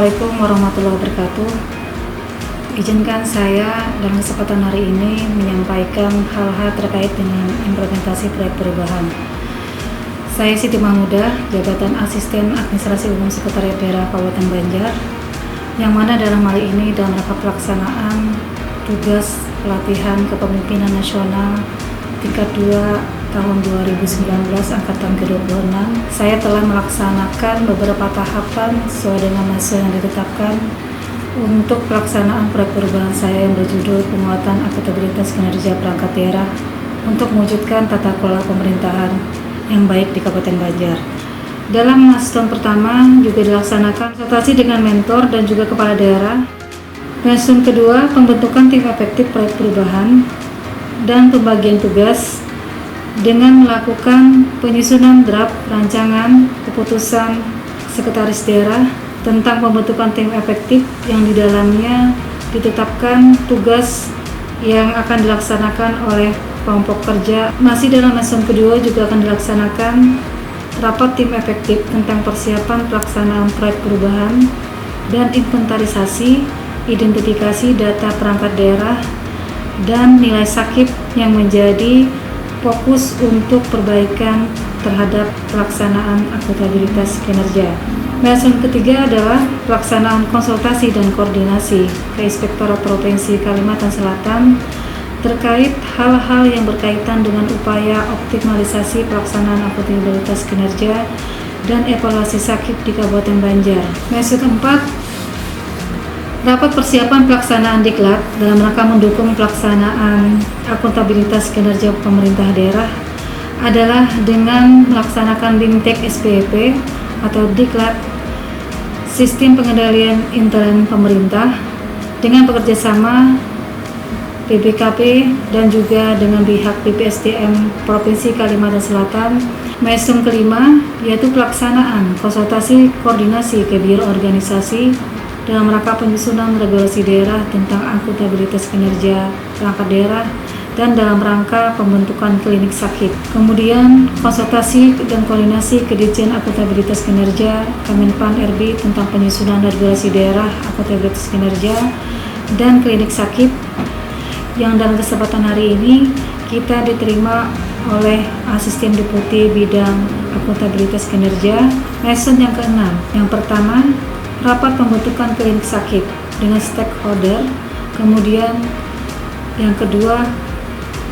Assalamualaikum warahmatullahi wabarakatuh. Izinkan saya dalam kesempatan hari ini menyampaikan hal-hal terkait dengan implementasi proyek perubahan. Saya Siti Mahmudah, jabatan Asisten Administrasi Umum Sekretariat Daerah Kabupaten Banjar, yang mana dalam hal ini dalam rangka pelaksanaan tugas pelatihan kepemimpinan nasional tingkat 2 tahun 2019 angkatan ke-26, saya telah melaksanakan beberapa tahapan sesuai dengan masa yang ditetapkan untuk pelaksanaan proyek perubahan saya yang berjudul penguatan akuntabilitas kinerja perangkat daerah untuk mewujudkan tata kelola pemerintahan yang baik di Kabupaten Banjar. Dalam milestone pertama juga dilaksanakan konsultasi dengan mentor dan juga kepala daerah. Milestone kedua, pembentukan tim efektif proyek perubahan dan pembagian tugas dengan melakukan penyusunan draft rancangan keputusan sekretaris daerah tentang pembentukan tim efektif yang di dalamnya ditetapkan tugas yang akan dilaksanakan oleh kelompok kerja. Masih dalam milestone kedua juga akan dilaksanakan rapat tim efektif tentang persiapan pelaksanaan proyek perubahan dan inventarisasi, identifikasi data perangkat daerah dan nilai sakit yang menjadi fokus untuk perbaikan terhadap pelaksanaan akuntabilitas kinerja. Milestone ketiga adalah pelaksanaan konsultasi dan koordinasi ke Inspektorat Provinsi Kalimantan Selatan terkait hal-hal yang berkaitan dengan upaya optimalisasi pelaksanaan akuntabilitas kinerja dan evaluasi sakit di Kabupaten Banjar. Milestone keempat, rapat persiapan pelaksanaan Diklat dalam rangka mendukung pelaksanaan akuntabilitas kinerja pemerintah daerah adalah dengan melaksanakan BIMTEK SPP atau Diklat Sistem Pengendalian Intern Pemerintah dengan bekerjasama BPKP dan juga dengan pihak BPSDM Provinsi Kalimantan Selatan. Milestone kelima yaitu pelaksanaan konsultasi koordinasi ke Biro Organisasi dalam rangka penyusunan regulasi daerah tentang akuntabilitas kinerja perangkat daerah dan dalam rangka pembentukan klinik sakit. Kemudian konsultasi dan koordinasi ke Ditjen Akuntabilitas Kinerja Kemenpan RB tentang penyusunan regulasi daerah akuntabilitas kinerja dan klinik sakit yang dalam kesempatan hari ini kita diterima oleh Asisten Deputi Bidang Akuntabilitas Kinerja. Milestone yang keenam, yang pertama rapat pembentukan klinik sakit dengan stakeholder, kemudian yang kedua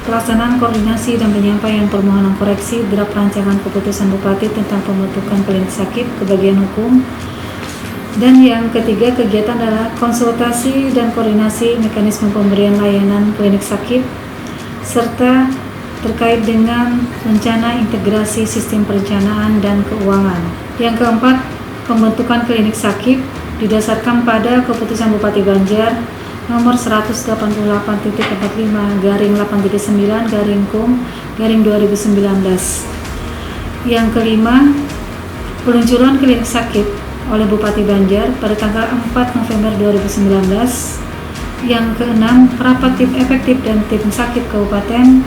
pelaksanaan koordinasi dan penyampaian permohonan koreksi draft rancangan keputusan Bupati tentang pembentukan klinik sakit ke bagian hukum, dan yang ketiga kegiatan adalah konsultasi dan koordinasi mekanisme pemberian layanan klinik sakit serta terkait dengan rencana integrasi sistem perencanaan dan keuangan. Yang keempat, pembentukan klinik sakit didasarkan pada keputusan Bupati Banjar nomor 188/8.9/KUM/2019. Yang kelima, peluncuran klinik sakit oleh Bupati Banjar pada tanggal 4 November 2019. Yang keenam, rapat tim efektif dan tim sakit kabupaten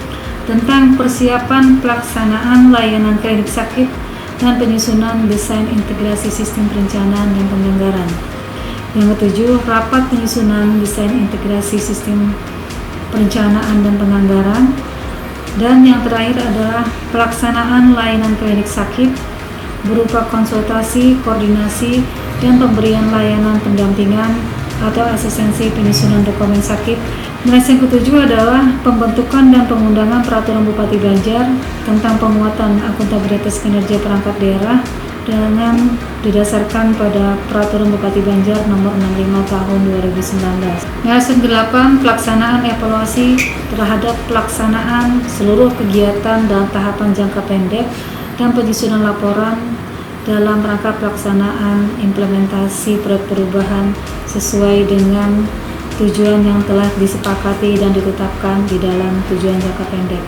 tentang persiapan pelaksanaan layanan klinik sakit dan penyusunan desain integrasi sistem perencanaan dan penganggaran. Yang ketujuh, rapat penyusunan desain integrasi sistem perencanaan dan penganggaran. Dan yang terakhir adalah pelaksanaan layanan klinik sakit berupa konsultasi, koordinasi, dan pemberian layanan pendampingan atau asistensi penyusunan dokumen sakit. Milestone ketujuh adalah pembentukan dan pengundangan peraturan Bupati Banjar tentang penguatan akuntabilitas kinerja perangkat daerah dengan didasarkan pada peraturan Bupati Banjar nomor 65 tahun 2019. Milestone 8, pelaksanaan evaluasi terhadap pelaksanaan seluruh kegiatan dalam tahapan jangka pendek dan penyusunan laporan dalam rangka pelaksanaan implementasi proyek perubahan sesuai dengan tujuan yang telah disepakati dan ditetapkan di dalam tujuan jangka pendek.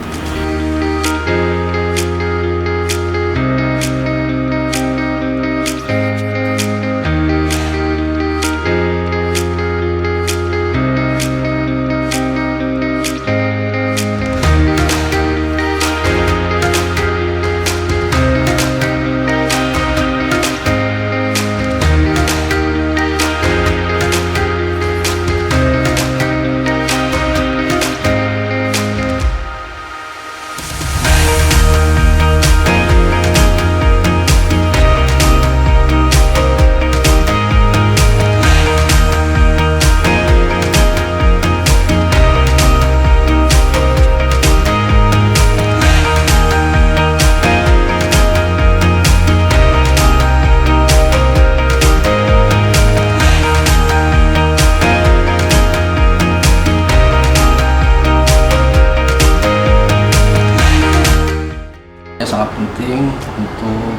penting untuk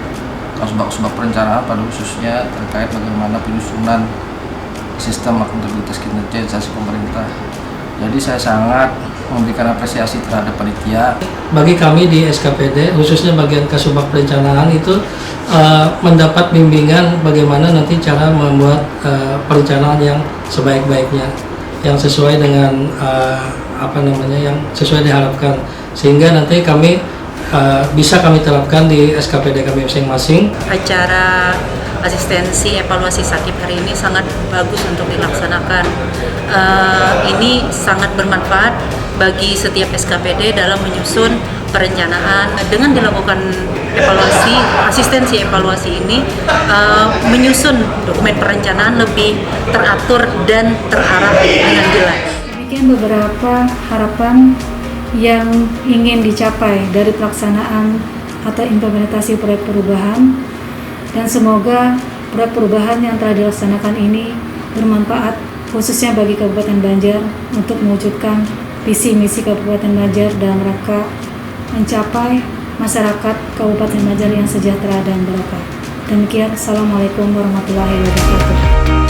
Kasubag Perencanaan pada khususnya terkait bagaimana penyusunan sistem akuntabilitas kinerja instansi pemerintah. Jadi saya sangat memberikan apresiasi terhadap panitia. Bagi kami di SKPD, khususnya bagian Kasubag Perencanaan itu mendapat bimbingan bagaimana nanti cara membuat perencanaan yang sebaik-baiknya, yang sesuai dengan yang sesuai diharapkan, sehingga nanti kami bisa kami terapkan di SKPD kami masing-masing. Acara asistensi evaluasi Sakip hari ini sangat bagus untuk dilaksanakan. Ini sangat bermanfaat bagi setiap SKPD dalam menyusun perencanaan. Dengan dilakukan asistensi evaluasi ini, menyusun dokumen perencanaan lebih teratur dan terarah dengan jelas. Demikian beberapa harapan yang ingin dicapai dari pelaksanaan atau implementasi proyek perubahan, dan semoga proyek perubahan yang telah dilaksanakan ini bermanfaat khususnya bagi Kabupaten Banjar untuk mewujudkan visi misi Kabupaten Banjar dalam rangka mencapai masyarakat Kabupaten Banjar yang sejahtera dan barokah. Demikian, Assalamualaikum warahmatullahi wabarakatuh.